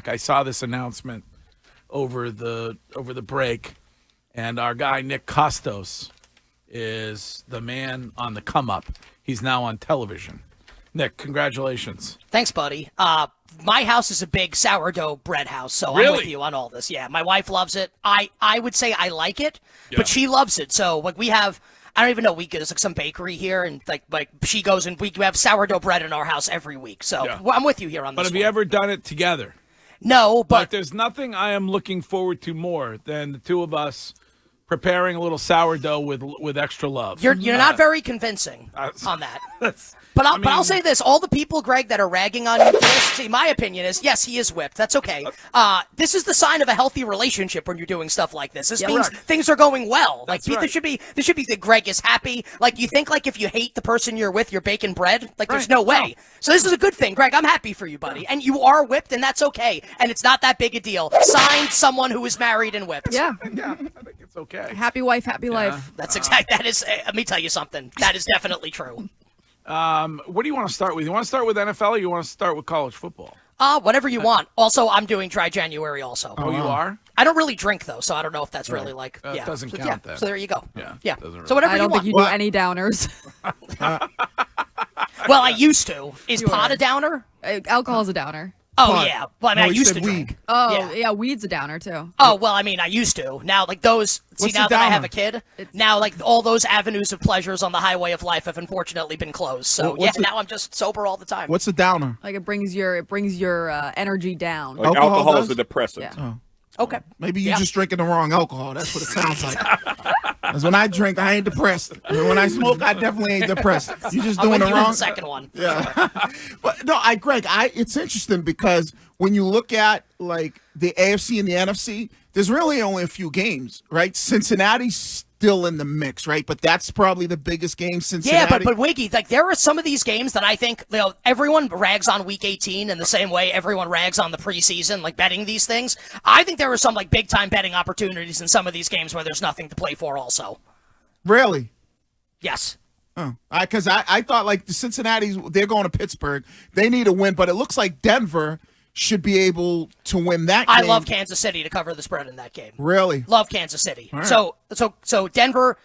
I saw this announcement over the break, and our guy Nick Kostos is the man on the come up. He's now on television. Nick, congratulations. Thanks, buddy. My house is a big sourdough bread house, so Really? I'm with you on all this. Yeah, my wife loves it. I would say I like it, but she loves it. So like we have, I don't even know, there's like some bakery here, and like she goes and we have sourdough bread in our house every week. So I'm with you here on this. But have you ever done it together? No, but Like, there's nothing I am looking forward to more than the two of us preparing a little sourdough with extra love. You're not very convincing on that. But I'll say this: all the people, Greg, that are ragging on you for this, see, my opinion is, yes, he is whipped. That's okay. This is the sign of a healthy relationship when you're doing stuff like this. This means things are going well. Like this should be that Greg is happy. Like you think, like if you hate the person you're with, you're baking bread. Like there's no way. No. So this is a good thing, Greg. I'm happy for you, buddy. And you are whipped, and that's okay. And it's not that big a deal. Signed, someone who is married and whipped. Yeah. Yeah, I think it's okay. Happy wife, happy life. That's exact. That is. Let me tell you something. That is definitely true. What do you want to start with? You want to start with NFL or you want to start with college football? Whatever you want. Also, I'm doing Dry January also. Oh, you are? I don't really drink, though, so I don't know if that's really like... It doesn't count then. So there you go. Yeah. So whatever you want. I don't think you do any downers. Well, I used to. Is pot a downer? Alcohol's a downer. Oh, Pot. yeah. Well, I mean, I used to drink. Oh, yeah, weed's a downer, too. Oh, well, I mean, I used to. Now, like those... What's now the that I have downer? a kid, now, like, all those avenues of pleasures on the highway of life have unfortunately been closed. So, now I'm just sober all the time. What's a downer? Like it brings your energy down. Like Alcohol alcohol does? is a depressant. Yeah. Oh. Okay. Maybe you're just drinking the wrong alcohol. That's what it sounds like. Because when I drink, I ain't depressed. When I smoke, I definitely ain't depressed. You just doing the on wrong. the second one. Yeah. But no, Greg, it's interesting because when you look at like the AFC and the NFC, there's really only a few games, right? Cincinnati's still in the mix, right? But that's probably the biggest game. Cincinnati. Yeah, but Wiggy, like there are some of these games that I think everyone rags on Week 18 in the same way everyone rags on the preseason, like betting these things. I think there are some like big time betting opportunities in some of these games where there's nothing to play for. Also, Really? yes. Oh, because I thought like the Cincinnati's, they're going to Pittsburgh. They need a win, but it looks like Denver should be able to win that game. I love Kansas City to cover the spread in that game. Really? Love Kansas City. Right. So Denver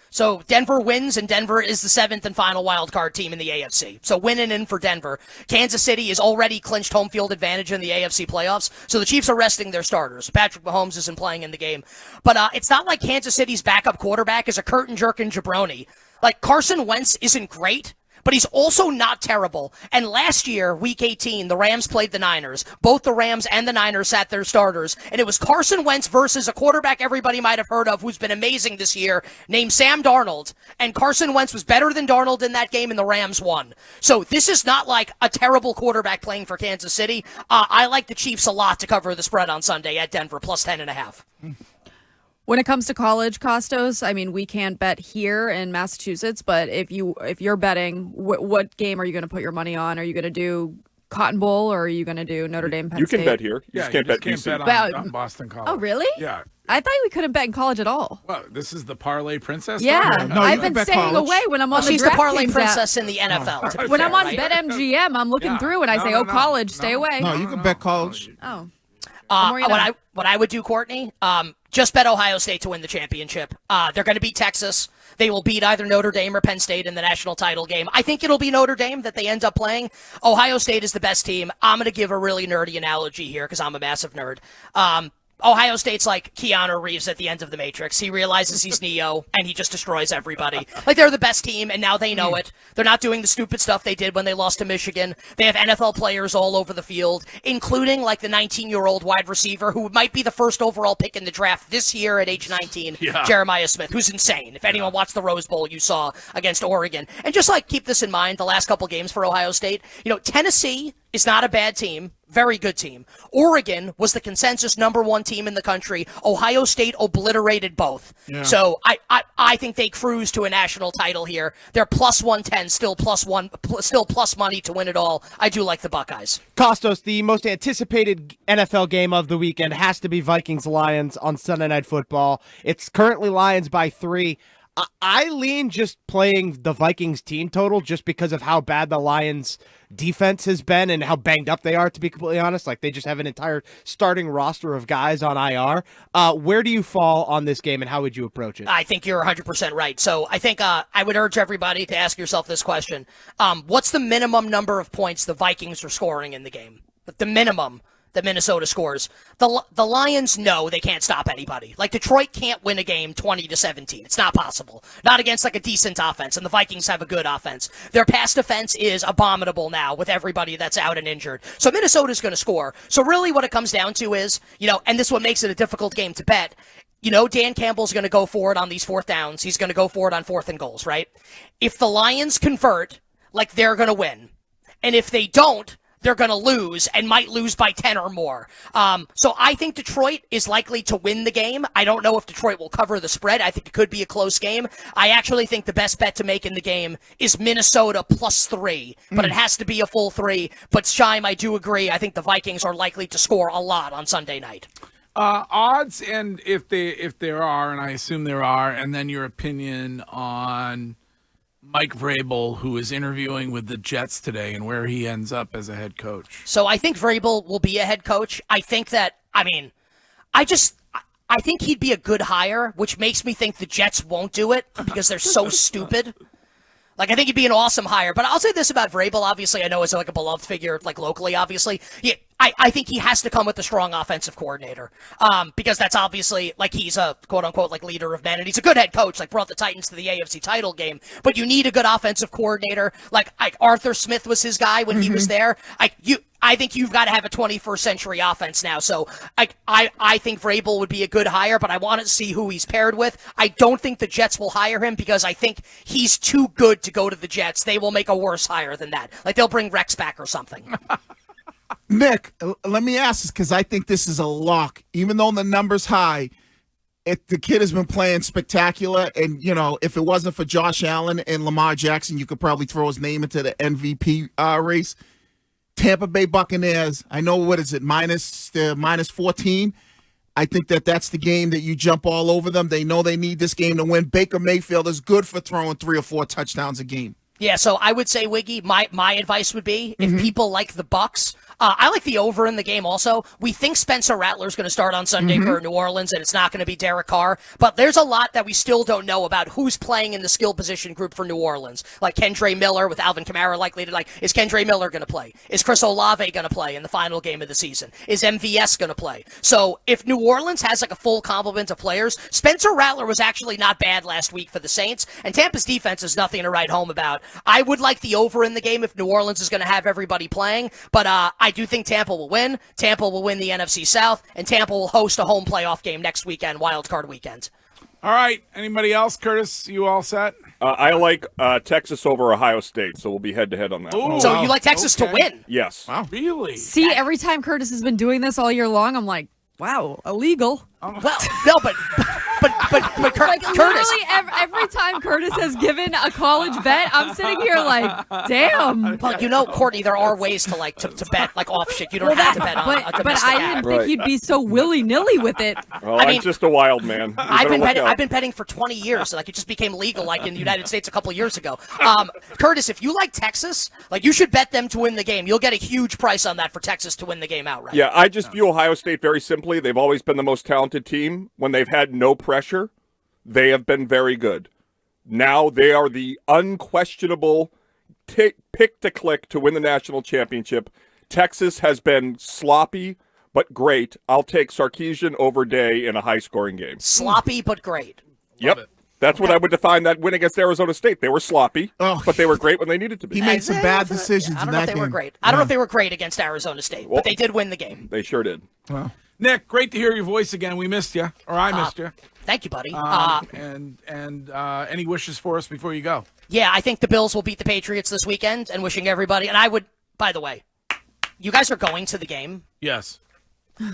wins, and Denver is the 7th and final wild card team in the AFC. So winning in for Denver. Kansas City is already clinched home field advantage in the AFC playoffs. So the Chiefs are resting their starters. Patrick Mahomes isn't playing in the game. But it's not like Kansas City's backup quarterback is a curtain jerking jabroni. Like Carson Wentz isn't great, but he's also not terrible. And last year, Week 18, the Rams played the Niners. Both the Rams and the Niners sat their starters. And it was Carson Wentz versus a quarterback everybody might have heard of who's been amazing this year, named Sam Darnold. And Carson Wentz was better than Darnold in that game, and the Rams won. So this is not like a terrible quarterback playing for Kansas City. I like the Chiefs a lot to cover the spread on Sunday at Denver, plus 10.5. When it comes to college, Kostos, I mean, we can't bet here in Massachusetts, but if you're betting, what game are you going to put your money on? Are you going to do Cotton Bowl or are you going to do Notre Dame, Penn State? You can bet here. You just can't bet BC. On Boston College. Oh, really? Yeah. I thought we couldn't bet in college at all. Well, this is the Parlay Princess? Yeah, No, I've you been can bet staying college. away when I'm on the She's the parlay DraftKings princess in the NFL. to be When fair, I'm on right? BetMGM, I'm looking through and I say, college, stay away. No, you can bet college. Oh. What I would do, Courtney, just bet Ohio State to win the championship. They're going to beat Texas. They will beat either Notre Dame or Penn State in the national title game. I think it'll be Notre Dame that they end up playing. Ohio State is the best team. I'm going to give a really nerdy analogy here because I'm a massive nerd. Ohio State's like Keanu Reeves at the end of The Matrix. He realizes he's Neo, and he just destroys everybody. Like, they're the best team, and now they know it. They're not doing the stupid stuff they did when they lost to Michigan. They have NFL players all over the field, including, like, the 19-year-old wide receiver who might be the first overall pick in the draft this year at age 19, Jeremiah Smith, who's insane. If anyone watched the Rose Bowl you saw against Oregon. And just, like, keep this in mind, the last couple games for Ohio State. You know, Tennessee is not a bad team. Very good team. Oregon was the consensus #1 team in the country. Ohio State obliterated both. Yeah. So I think they cruise to a national title here. They're plus 110, still plus money to win it all. I do like the Buckeyes. Kostos, the most anticipated NFL game of the weekend has to be Vikings-Lions on Sunday Night Football. It's currently Lions by 3. I lean just playing the Vikings team total just because of how bad the Lions defense has been and how banged up they are, to be completely honest. Like, they just have an entire starting roster of guys on IR. Where do you fall on this game, and how would you approach it? I think you're 100% right. So I think I would urge everybody to ask yourself this question. What's the minimum number of points the Vikings are scoring in the game? The minimum that Minnesota scores. The Lions know they can't stop anybody. Like, Detroit can't win a game 20-17. It's not possible. Not against like a decent offense, and the Vikings have a good offense. Their pass defense is abominable now with everybody that's out and injured. So Minnesota's going to score. So really what it comes down to is, and this is what makes it a difficult game to bet. Dan Campbell's going to go for it on these fourth downs. He's going to go for it on 4th and goals, right? If the Lions convert, they're going to win. And if they don't, they're going to lose and might lose by 10 or more. So I think Detroit is likely to win the game. I don't know if Detroit will cover the spread. I think it could be a close game. I actually think the best bet to make in the game is Minnesota +3, but it has to be a full 3. But Scheim, I do agree. I think the Vikings are likely to score a lot on Sunday night. Odds, and if there are, and I assume there are, and then your opinion on Mike Vrabel, who is interviewing with the Jets today, and where he ends up as a head coach. So I think Vrabel will be a head coach. I think that, I think he'd be a good hire, which makes me think the Jets won't do it because they're so stupid. I think he'd be an awesome hire. But I'll say this about Vrabel. Obviously, I know as a beloved figure, locally, obviously. I think he has to come with a strong offensive coordinator. Because that's obviously, he's a quote-unquote, leader of men. And he's a good head coach, brought the Titans to the AFC title game. But you need a good offensive coordinator. Arthur Smith was his guy when he was there. I think you've got to have a 21st century offense now. So I think Vrabel would be a good hire, but I want to see who he's paired with. I don't think the Jets will hire him because I think he's too good to go to the Jets. They will make a worse hire than that. They'll bring Rex back or something. Nick, let me ask this because I think this is a lock. Even though the number's high, the kid has been playing spectacular. And, if it wasn't for Josh Allen and Lamar Jackson, you could probably throw his name into the MVP race. Tampa Bay Buccaneers, I know, what is it, minus 14? I think that's the game that you jump all over them. They know they need this game to win. Baker Mayfield is good for throwing 3 or 4 touchdowns a game. Yeah, so I would say, Wiggy, my advice would be, if people like the Bucs, I like the over in the game also. We think Spencer Rattler's going to start on Sunday for New Orleans, and it's not going to be Derek Carr. But there's a lot that we still don't know about who's playing in the skill position group for New Orleans. Like Kendre Miller with Alvin Kamara likely to, is Kendre Miller going to play? Is Chris Olave going to play in the final game of the season? Is MVS going to play? So if New Orleans has a full complement of players, Spencer Rattler was actually not bad last week for the Saints, and Tampa's defense is nothing to write home about. I would like the over in the game if New Orleans is going to have everybody playing, but I do think Tampa will win. Tampa will win the NFC South, and Tampa will host a home playoff game next weekend, Wild Card weekend. All right. Anybody else? Curtis, you all set? I like Texas over Ohio State, so we'll be head-to-head on that. Ooh, so you like Texas to win? Yes. Wow. Really? See, every time Curtis has been doing this all year long, I'm like, wow, illegal. Well, no, but Curtis. Literally every time Curtis has given a college bet, I'm sitting here like, damn. Well, Courtney, there are ways to bet off shit. You don't have to bet on a domestic But I didn't think you'd be so willy-nilly with it. Well, I'm just a wild man. I've been betting for 20 years. It just became legal in the United States a couple of years ago. Curtis, if you like Texas, you should bet them to win the game. You'll get a huge price on that for Texas to win the game outright. Yeah, I just view Ohio State very simply. They've always been the most talented team. When they've had no pressure, they have been very good. Now they are the unquestionable pick to click to win the national championship. Texas has been sloppy but great. I'll take Sarkisian over Day in a high-scoring game. Sloppy but great. Yep. That's what I would define that win against Arizona State. They were sloppy, but they were great when they needed to be. He made some bad decisions in that game. I don't know if they were great. I don't know if they were great against Arizona State, but they did win the game. They sure did. Wow. Nick, great to hear your voice again. We missed you, or I missed you. Thank you, buddy. And any wishes for us before you go? Yeah, I think the Bills will beat the Patriots this weekend, and wishing everybody. And I would, by the way, you guys are going to the game. Yes.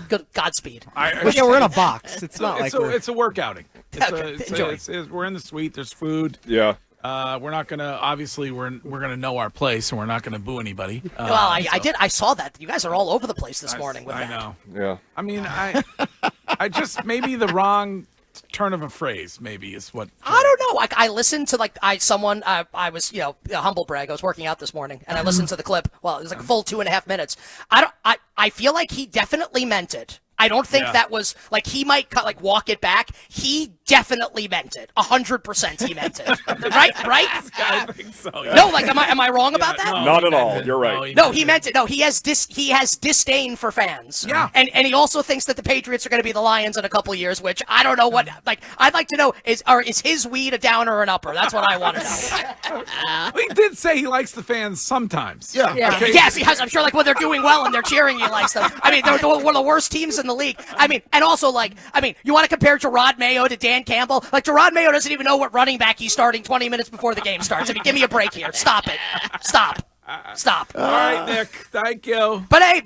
Good Godspeed. We're in a box. It's not it's a work outing. We're in the suite. There's food. Yeah. We're not gonna. Obviously, we're gonna know our place, and we're not gonna boo anybody. Well, I saw that. You guys are all over the place this morning with that. I know. Yeah. I mean, I just maybe the wrong turn of a phrase, maybe, is what. I don't know. I listened to I was a humble brag. I was working out this morning and I listened to the clip. Well, it was like a full 2.5 minutes. I feel like he definitely meant it. I don't think that was like he might walk it back. He definitely meant it. 100% he meant it. Right? I think so. Yeah. No, am I wrong about that? No, Not he at meant all. it. You're right. No, he meant it. No, he has disdain for fans. Yeah. And he also thinks that the Patriots are going to be the Lions in a couple years, which I don't know what. I'd like to know is his weed a downer or an upper? That's what I want to know. He did say he likes the fans sometimes. Yeah. Okay. Yes, he has. I'm sure when they're doing well and they're cheering, he likes them. I mean, they're one of the worst teams in the league. I mean, and also you want to compare Gerard Mayo to Dan Campbell? Gerard Mayo doesn't even know what running back he's starting 20 minutes before the game starts. I mean, give me a break here. Stop it. Stop. All right, Nick. Thank you. But hey,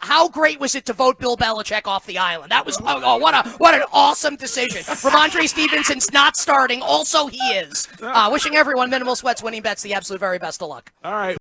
how great was it to vote Bill Belichick off the island? That was what an awesome decision. Ramondre Stevenson's not starting. Also, he is. Wishing everyone Minimal Sweats winning bets the absolute very best of luck. All right.